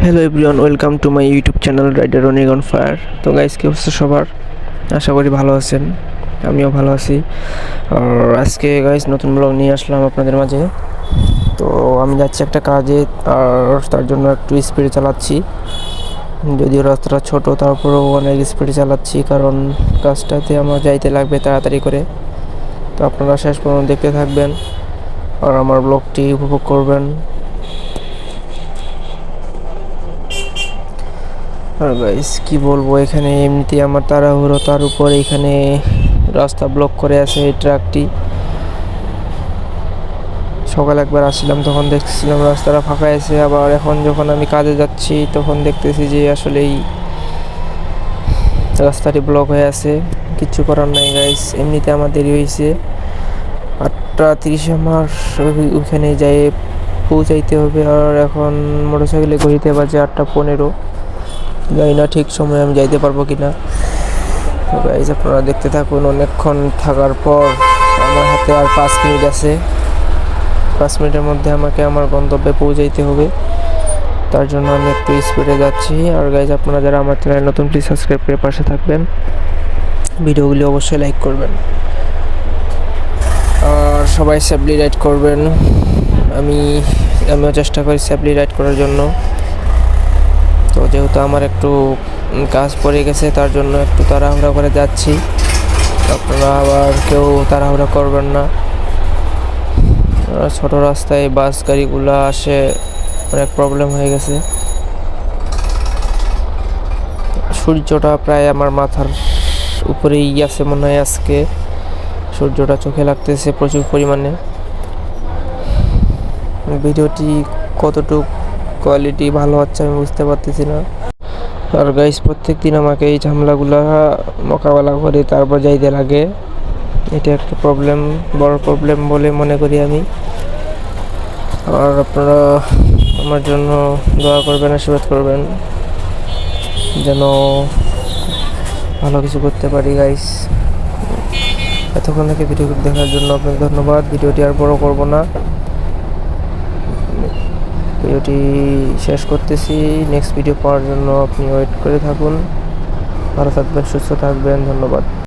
Hello everyone, welcome to my YouTube channel rider running on fire. তো guys, কী অবস্থা সবার? আশা করি ভালো আছেন, আমিও ভালো আছি। আর আজকে গাইস নতুন ব্লগ নিয়ে আসলাম আপনাদের মাঝে। তো আমি যাচ্ছি একটা কাজে, আর তার জন্য একটু স্পিডে চালাচ্ছি। যদিও রাস্তাটা ছোট, তারপরেও অনেক স্পিডে চালাচ্ছি, কারণ কাজটাতে আমার যাইতে লাগবে তাড়াতাড়ি করে। তো আপনারা শেষ পর্যন্ত দেখতে থাকবেন আর আমার ব্লগটি উপভোগ করবেন। আর গাইস কি বলবো, এখানে এমনিতেই আমার তাড়াহুড়ো, তার উপর এখানে রাস্তা ব্লক করে আছে এই ট্রাকটি। সকাল একবার আসছিলাম, তখন দেখছিলাম রাস্তাটা ফাঁকা আছে, আবার এখন যখন আমি কাজে যাচ্ছি তখন দেখতেছি যে আসলেই রাস্তাটি ব্লক হয়ে আছে। কিচ্ছু করার নাই গাইস, এমনিতে আমার দেরি হয়েছে। 8:30 আমার ওইখানে যাই পৌঁছাইতে হবে, আর এখন মোটরসাইকেলে ঘুরিতে বাজে 8:15। জানি না ঠিক সময়ে আমি যাইতে পারবো কিনা। তো গাইস আপনারা দেখতে থাকুন। অনেকক্ষণ থাকার পর আমার হাতে আর 5 মিনিট আছে। 5 মিনিটের মধ্যে আমাকে আমার গন্তব্যে পৌঁছাইতে হবে, তার জন্য আমি একটু স্পিডে যাচ্ছি। আর গাইস আপনারা যারা আমার চ্যানেল নতুন, প্লিজ সাবস্ক্রাইব করে পাশে থাকবেন, ভিডিওগুলি অবশ্যই লাইক করবেন, আর সবাই সেফলি রাইড করবেন। আমিও চেষ্টা করি সেফলি রাইড করার জন্য। তো যেহেতু আমার একটু কাজ পড়ে গেছে, তার জন্য একটু তাড়াহুড়া করে যাচ্ছি। আপনারা আবার কেউ তাড়াহুড়া করবেন না। ছোট রাস্তায় বাস গাড়িগুলো আসে, অনেক প্রবলেম হয়ে গেছে। সূর্যটা প্রায় আমার মাথার উপরেই আছে মনে হয়। আজকে সূর্যটা চোখে লাগতেছে প্রচুর পরিমাণে। ভিডিওটি কতটুকু কোয়ালিটি ভালো হচ্ছে আমি বুঝতে পারতেছি না। আর গাইস প্রত্যেক দিন আমাকে এই ঝামেলাগুলো মোকাবেলা করে তারপর যাইতে লাগে। এটা একটা প্রবলেম, বড় প্রবলেম বলে মনে করি আমি। আর আপনারা আমার জন্য দোয়া করবেন, আশীর্বাদ করবেন যেন ভালো কিছু করতে পারি গাইস। এতক্ষণ থেকে ভিডিও দেখার জন্য আপনাকে ধন্যবাদ। ভিডিওটি আর বড় করব না, ভিডিওটি শেষ করতেছি। নেক্সট ভিডিও পাওয়ার জন্য আপনি ওয়েট করে থাকুন। ভালো থাকবেন, সুস্থ থাকবেন, ধন্যবাদ।